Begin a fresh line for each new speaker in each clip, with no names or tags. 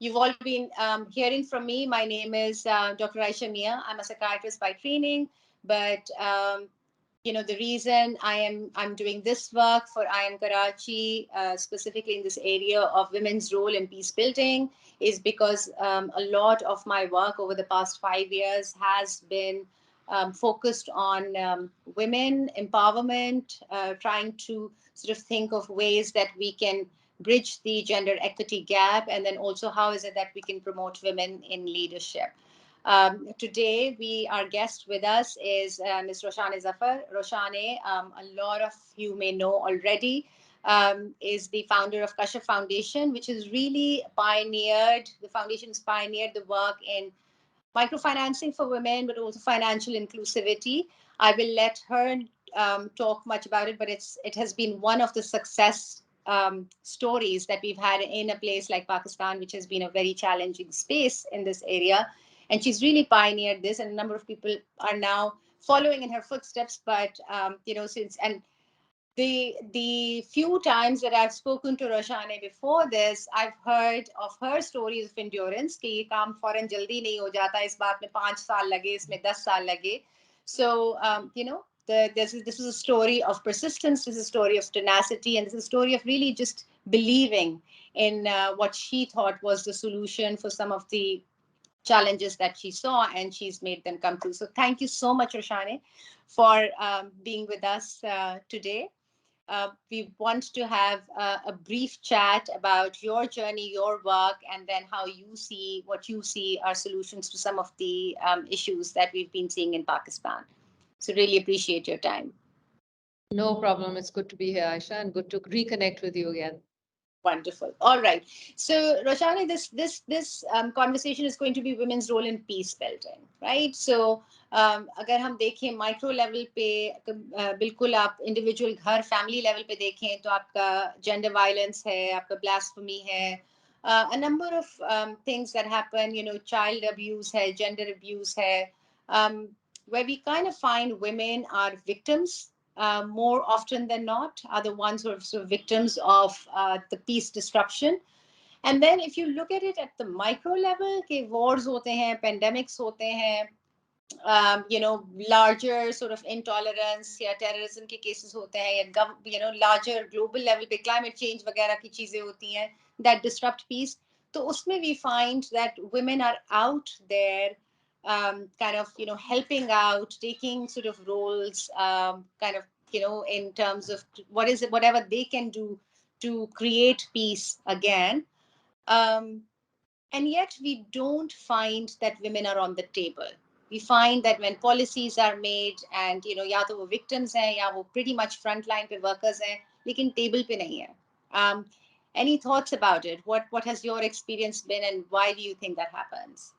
you've all been hearing from me. My name is Dr. Aisha Mia. I'm a psychiatrist by training, but the reason I'm doing this work for IIM Karachi, specifically in this area of women's role in peace building, is because a lot of my work over the past 5 years has been focused on women empowerment, trying to sort of think of ways that we can bridge the gender equity gap, and then also how is it that we can promote women in leadership. Today, our guest with us is Ms. Roshaneh Zafar. Roshaneh, a lot of you may know already, is the founder of Kashf Foundation, which has really the foundation's pioneered the work in microfinancing for women, but also financial inclusivity. I will let her talk much about it, but it has been one of the success stories that we've had in a place like Pakistan, which has been a very challenging space in this area. And she's really pioneered this, and a number of people are now following in her footsteps. But the few times that I've spoken to Roshaneh before this, I've heard of her stories of endurance. कि ये काम फौरन जल्दी नहीं हो जाता, इस बात में 5 साल लगे, इसमें 10 साल लगे. So this is a story of persistence. This is a story of tenacity, and this is a story of really just believing in what she thought was the solution for some of the challenges that she saw, and she's made them come true. So thank you so much, Roshaneh, for being with us today. We want to have a brief chat about your journey, your work, and then what you see are solutions to some of the issues that we've been seeing in Pakistan. So really appreciate your time.
No problem. It's good to be here, Aisha, and good to reconnect with you again.
Wonderful. All right. So, Roshaneh, this conversation is going to be women's role in peace building, right? So, अगर हम देखें micro level पे बिल्कुल आप individual घर family level पे देखें तो आपका जेंडर वायलेंस है, आपका ब्लास्फेमी है, a number of things that happen, child abuse hai, gender abuse hai, where we kind of find women are victims more often than not, are the ones who are sort of victims of the peace disruption. And then if you look at it at the micro level, कि wars होते हैं, pandemics होते हैं, larger sort of intolerance या terrorism के cases होते हैं, या larger global level पे climate change वगैरह की चीजें होती हैं that disrupt peace. तो उसमें we find that women are out there kind of, helping out, taking sort of roles, kind of, in terms of whatever they can do to create peace again. And yet we don't find that women are on the table. We find that when policies are made and, या तो वो victims हैं या वो pretty much frontline पे workers हैं, लेकिन table पे नहीं है. Any thoughts about it? What has your experience been, and why do you think that happens?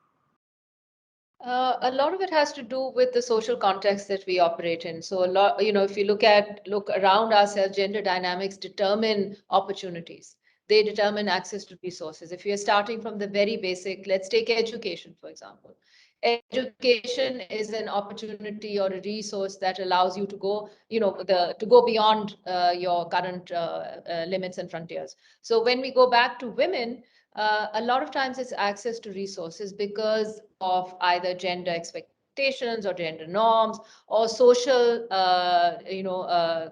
A lot of it has to do with the social context that we operate in. So a lot, if you look around ourselves, gender dynamics determine opportunities. They determine access to resources. If you're starting from the very basic, let's take education, for example. Education is an opportunity or a resource that allows you to go, to go beyond your current limits and frontiers. So when we go back to women, a lot of times it's access to resources because of either gender expectations or gender norms or social,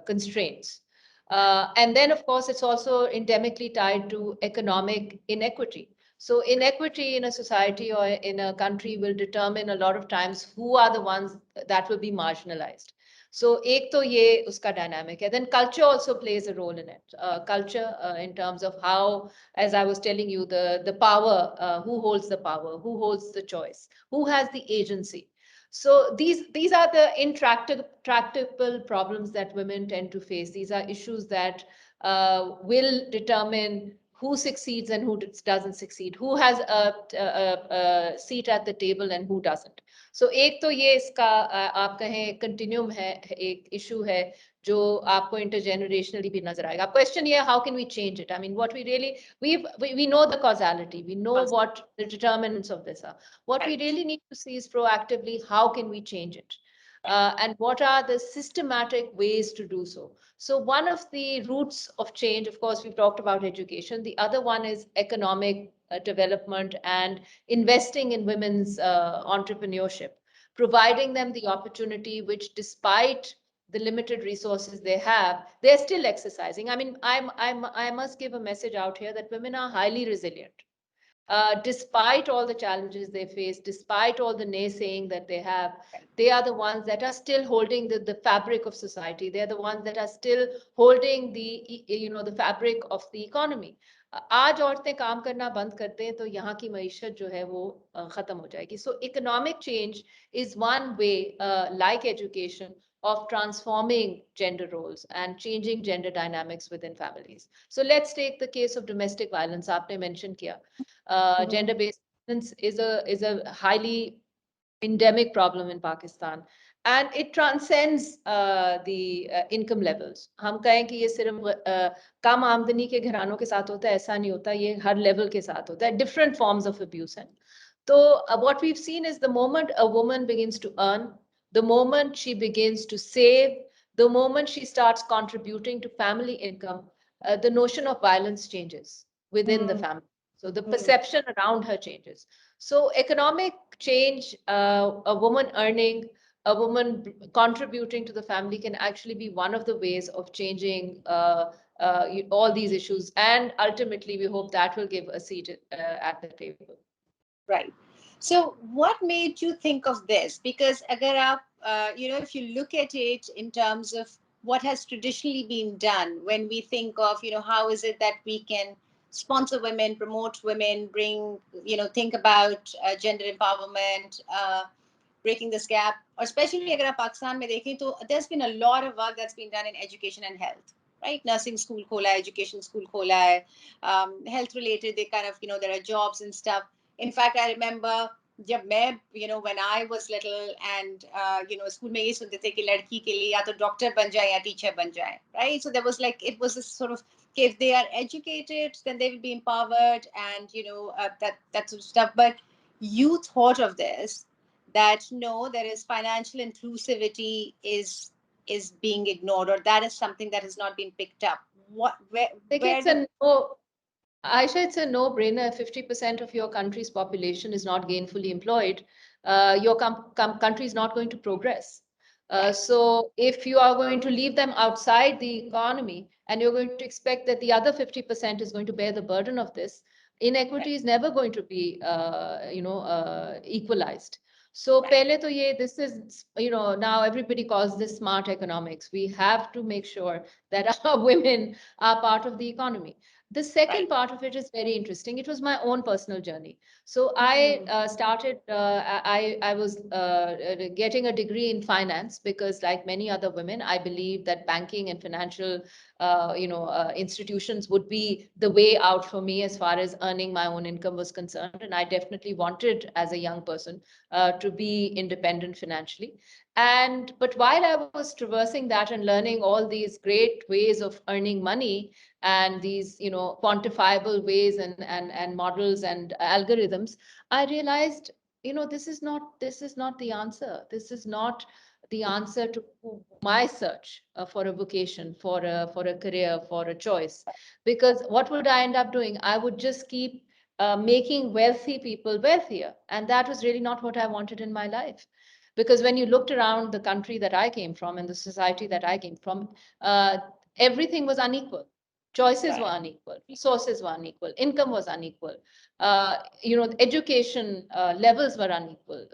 constraints. And then, of course, it's also endemically tied to economic inequity. So inequity in a society or in a country will determine a lot of times who are the ones that will be marginalized. So एक तो ये उसका dynamic है. Then culture also plays a role in it. Culture in terms of how, as I was telling you, the power, who holds the power, who holds the choice, who has the agency. So these are the intractable problems that women tend to face. These are issues that will determine who succeeds and who doesn't succeed, who has a seat at the table and who doesn't. So एक तो ये इसका आप कहें continuum है, एक issue है जो आपको intergenerationally भी नजर आएगा. Question ये how can we change it? I mean, what we really, we know the causality, we know what the determinants of this are. What we really need to see is proactively, how can we change it? and what are the systematic ways to do so. So one of the roots of change, of course, we've talked about education. The other one is economic development and investing in women's entrepreneurship, providing them the opportunity which, despite the limited resources they have, they're still exercising. I mean, I must give a message out here that women are highly resilient. Despite all the challenges they face, despite all the naysaying that they have, they are the ones that are still holding the fabric of society. They're the ones that are still holding the fabric of the economy. आज औरतें काम करना बंद करते हैं तो यहाँ की मईशत जो है वो खत्म हो जाएगी. So economic change is one way, like education, of transforming gender roles and changing gender dynamics within families. So let's take the case of domestic violence. आपने mention किया.
Mhm.
Gender-based violence is a highly endemic problem in Pakistan, and it transcends the income levels. हम कहें कि ये सिर्फ कम आमदनी के घरानों के साथ होता है, ऐसा नहीं होता. ये हर लेवल के साथ होता है. Different forms of abuse हैं. So what we've seen is the moment a woman begins to earn, the moment she begins to save, the moment she starts contributing to family income, the notion of violence changes within the
Mm,
family. So the
mm,
perception around her changes. So economic change, a woman earning, a woman contributing to the family can actually be one of the ways of changing all these issues. And ultimately, we hope that will give a seat at the table.
right. So, what made you think of this? Because agar aap, if you look at it in terms of what has traditionally been done, when we think of, how is it that we can sponsor women, promote women, bring, think about gender empowerment, breaking this gap, or especially agar aap Pakistan mein dekhein, to there's been a lot of work that's been done in education and health, right? Nursing school khola hai, education school khola hai, health related, they kind of, there are jobs and stuff. In fact, I remember जब मैं when I was little and school में ये सुनते थे कि लड़की के लिए या तो डॉक्टर बन जाए या टीचर बन जाए, right? So there was like, it was this sort of, okay, if they are educated then they will be empowered, and that sort of stuff. But you thought of this, that no, there is financial inclusivity is being ignored, or that is something that has not been picked up. What
Like
where
it's
did
a no, Aisha, it's a no-brainer. 50% of your country's population is not gainfully employed. Your country is not going to progress.
right,
So if you are going to leave them outside the economy and you're going to expect that the other 50% is going to bear the burden of this,
right,
inequity is never going to be, equalized. So
right,
pehle to ye, this is, now everybody calls this smart economics. We have to make sure that our women are part of the economy. The second
right.
part of it is very interesting. It was my own personal journey. So I
Mm,
started. I was getting a degree in finance because, like many other women, I believe that banking and financial, institutions would be the way out for me as far as earning my own income was concerned. And I definitely wanted, as a young person, to be independent financially. And but while I was traversing that and learning all these great ways of earning money and these quantifiable ways and models and algorithms, I realized this is not the answer. This is not the answer to my search for a vocation, for a career, for a choice. Because what would I end up doing? I would just keep making wealthy people wealthier, and that was really not what I wanted in my life. Because when you looked around the country that I came from and the society that I came from, uh, everything was unequal. Choices were
right,
unequal, resources were unequal, income was unequal, education levels were unequal.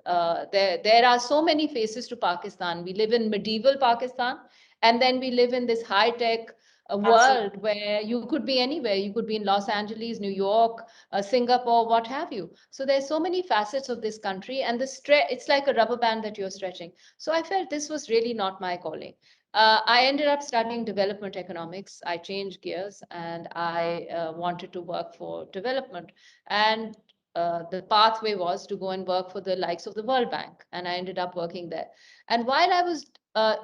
There are so many faces to Pakistan. We live in medieval Pakistan, and then we live in this high tech
absolutely.
world where you could be anywhere. You could be in Los Angeles, New York, Singapore, what have you. So there's so many facets of this country, and the it's like a rubber band that you're stretching. So I felt this was really not my calling. I ended up studying development economics. I changed gears and I wanted to work for development. And the pathway was to go and work for the likes of the World Bank. And I ended up working there. And while I was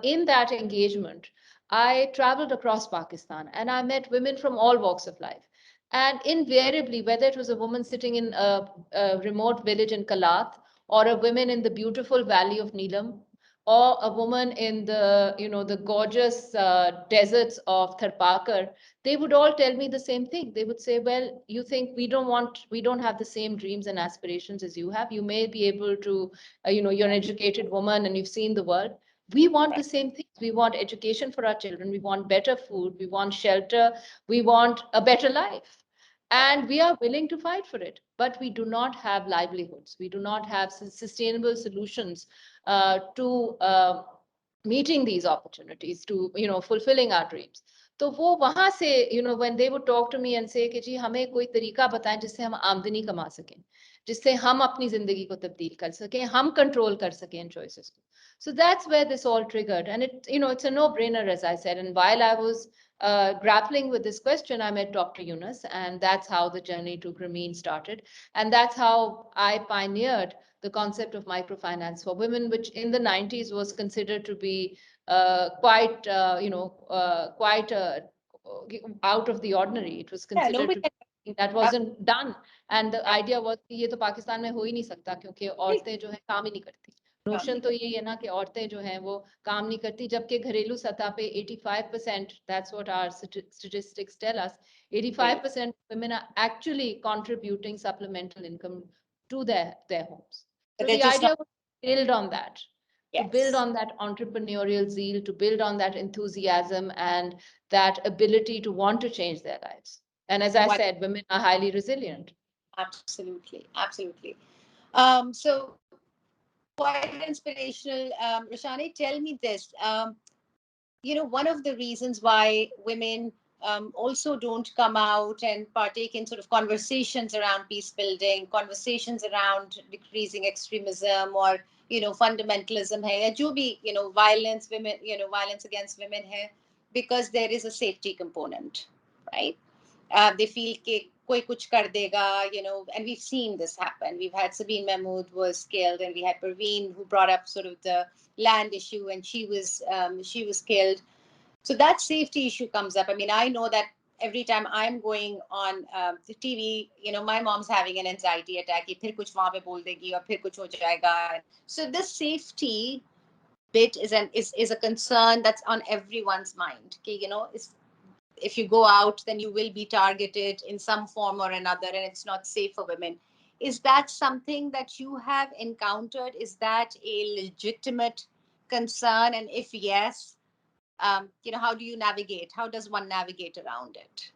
in that engagement, I traveled across Pakistan and I met women from all walks of life. And invariably, whether it was a woman sitting in a remote village in Kalath or a woman in the beautiful valley of Neelam, or a woman in the, the gorgeous deserts of Tharpakar, they would all tell me the same thing. They would say, well, you think we don't have the same dreams and aspirations as you have. You may be able to, you're an educated woman and you've seen the world. We want the same things. We want education for our children. We want better food. We want shelter. We want a better life. And we are willing to fight for it. But we do not have livelihoods. We do not have sustainable solutions to meeting these opportunities, to fulfilling our dreams. तो वो वहां से when they would talk to me and say कि जी हमें कोई तरीका बताएं जिससे हम आमदनी कमा सकें, जिससे हम अपनी जिंदगी को तब्दील कर सकें, हम कंट्रोल कर सकें इन choices को. So that's where this all triggered, and it's a no-brainer, as I said. And while I was grappling with this question, I met Dr. Yunus, and that's how the journey to Grameen started. And that's how I pioneered the concept of microfinance for women, which in the 90s was considered to be quite out of the ordinary. It was
Yeah,
considered
nobody
to
can.
be that wasn't done. And the idea was कि ये तो पाकिस्तान में हो ही नहीं सकता क्योंकि औरतें जो है काम ही नहीं करती. नोशन तो यही है ना कि औरतें जो हैं वो काम नहीं करती, जबकि घरेलू सतह पे 85%, that's what our statistics tell us, 85% women are actually contributing supplemental income to their homes.
But
So
they're
the
just not.
idea was to build on that, to build
Yes.
on that entrepreneurial zeal, to build on that enthusiasm and that ability to want to change their lives. And as I
What?
said, women are highly resilient.
Absolutely. Absolutely. So quite inspirational. Roshani, tell me this. One of the reasons why women also don't come out and partake in sort of conversations around peace building, conversations around decreasing extremism or fundamentalism hai, ya jo bhi, violence women, violence against women hai, because there is a safety component, right? They feel कि कोई कुछ कर देगा, and we've seen this happen. We've had Sabine Mahmood was killed, and we had Parveen who brought up sort of the land issue, and she was killed. So that safety issue comes up. I mean, I know that every time I'm going on the TV, my mom's having an anxiety attack. कि फिर कुछ वहाँ पे बोल देगी और फिर कुछ हो जाएगा. So this safety bit is a concern that's on everyone's mind. कि, if you go out, then you will be targeted in some form or another, and it's not safe for women. Is that something that you have encountered? Is that a legitimate concern? And if yes, how do you navigate? How does one navigate around it?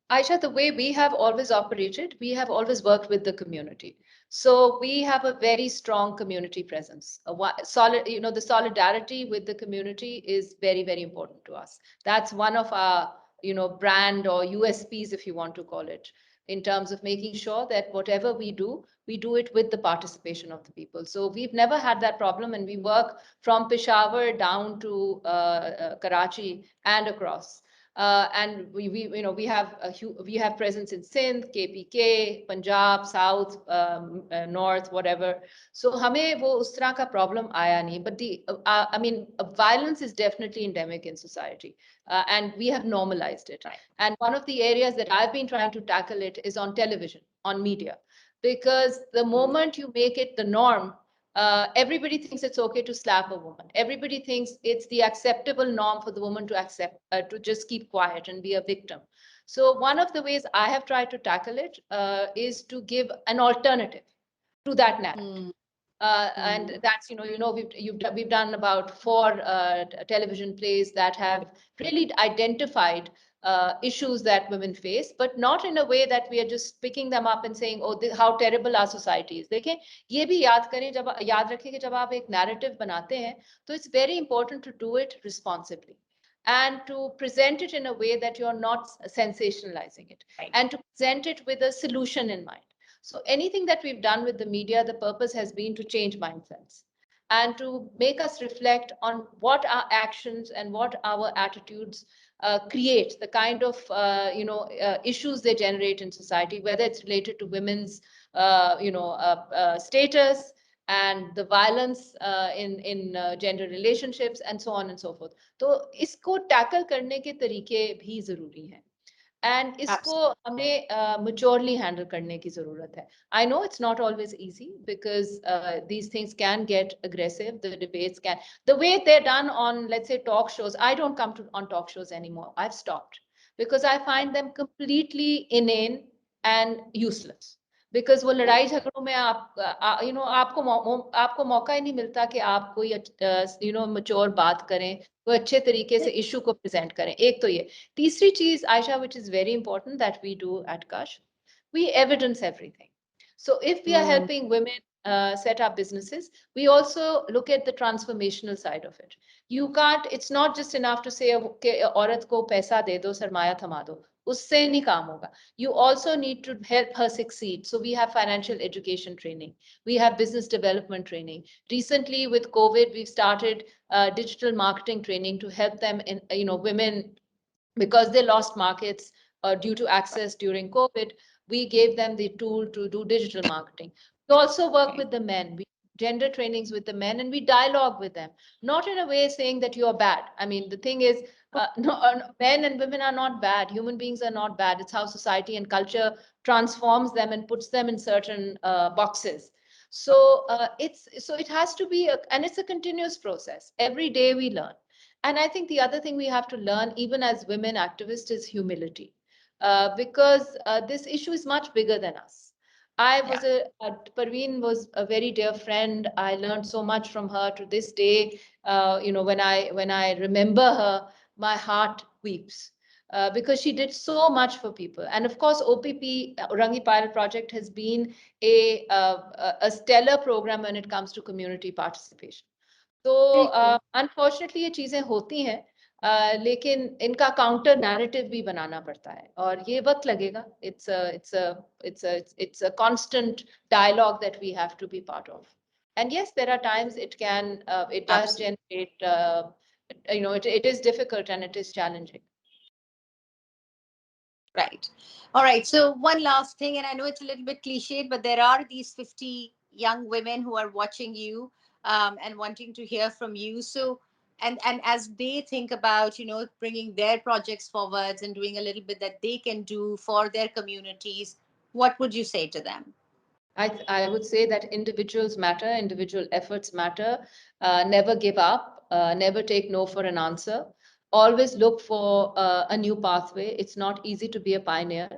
Aisha, the way we have always operated, we have always worked with the community. So we have a very strong community presence. Solid, the solidarity with the community is very, very important to us. That's one of our, brand or USPs, if you want to call it, in terms of making sure that whatever we do it with the participation of the people. So we've never had that problem, and we work from Peshawar down to Karachi and across. And we have presence in Sindh, KPK, Punjab, South, North, whatever. So हमें वो उस तरह का problem आया नहीं. But I mean, violence is definitely endemic in society, and we have normalized it.
Right.
And one of the areas that I've been trying to tackle it is on television, on media, because the moment you make it the norm, everybody thinks it's okay to slap a woman. Everybody thinks it's the acceptable norm for the woman to accept, to just keep quiet and be a victim. So one of the ways I have tried to tackle it is to give an alternative to that narrative.
Mm.
And that's we've done about 4 television plays that have really identified issues that women face, but not in a way that we are just picking them up and saying, oh, how terrible our society is. देखें, ये भी याद रखें कि जब आप एक narrative बनाते हैं, तो it's very important to do it responsibly and to present it in a way that you're not sensationalizing it,
Right.
and to present it with a solution in mind. So anything that we've done with the media, the purpose has been to change mindsets and to make us reflect on what our actions and what our attitudes create, the kind of issues they generate in society, whether it's related to women's status and the violence in gender relationships and so on and so forth. तो इसको tackle करने के तरीके भी जरूरी हैं. And इसको
Absolutely.
हमें maturely हैंडल करने की जरूरत है. I know it's not always easy because these things can get aggressive. The debates can, the way they're done on, let's say, talk shows. I don't come to on talk shows anymore. I've stopped because I find them completely inane and useless. Because वो लड़ाई झगड़ों में आप you know आपको मौका ही नहीं मिलता कि आप कोई mature बात करें, कोई अच्छे तरीके से इशू को प्रेजेंट करें. एक तो ये. तीसरी चीज, Aisha, which is very important that we do at Kashf, we evidence everything. So if we are
Mm.
helping women set up businesses, we also look at the transformational side of it. You can't, it's not just enough to say कि औरत को पैसा दे दो, सरमाया थमा दो. उससे नहीं काम होगा. You also need to help her succeed. So we have financial education training. We have business development training. Recently with COVID, we've started digital marketing training to help them in, women, because they lost markets due to access during COVID. We gave them the tool to do digital marketing. We also work
Right.
with the men. We gender trainings with the men, and we dialogue with them, not in a way saying that you are bad. I mean, the thing is, no, men and women are not bad. Human beings are not bad. It's how society and culture transforms them and puts them in certain boxes. So it has to be and it's a continuous process. Every day we learn. And I think the other thing we have to learn, even as women activists, is humility, because this issue is much bigger than us. I
Yeah.
was Parveen was a very dear friend. I learned so much from her to this day. When I remember her, my heart weeps. Because she did so much for people. And of course, OPP, Rangi Pilot Project, has been a stellar program when it comes to community participation. तो
Very cool.
Unfortunately ये चीजें होती हैं, लेकिन इनका counter narrative भी बनाना पड़ता है और ये वक्त लगेगा. It's a constant dialogue that we have to be part of. And yes, there are times it does
Absolutely.
generate, it is difficult and it is challenging.
Right. All right. So one last thing, and I know it's a little bit cliched, but there are these 50 young women who are watching you and wanting to hear from you. So, and as they think about, bringing their projects forwards and doing a little bit that they can do for their communities, what would you say to them?
I would say that individuals matter, individual efforts matter. Never give up, never take no for an answer. Always look for a new pathway. It's not easy to be a pioneer.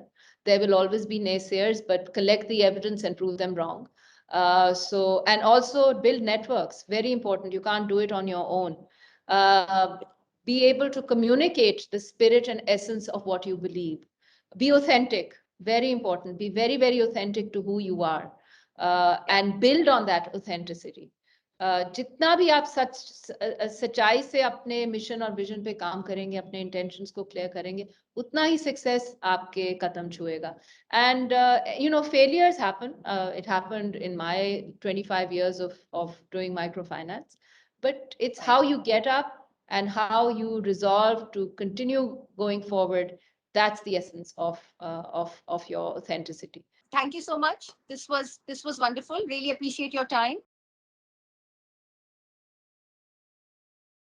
There will always be naysayers, but collect the evidence and prove them wrong. And also build networks, very important. You can't do it on your own. Uh, be able to communicate the spirit and essence of what you believe. Be authentic, very important. Be very, very authentic to who you are, and build on that authenticity. जितना भी आप सच्चाई से अपने mission और vision पे काम करेंगे, अपने इंटेंशंस को क्लियर करेंगे, उतना ही सक्सेस आपके कदम छुएगा. And failures happen. It happened in my 25 years of doing microfinance, but it's how
Right.
you get up and how you resolve to continue going forward. That's the essence of your authenticity.
Thank you so much. This was wonderful. Really appreciate your time.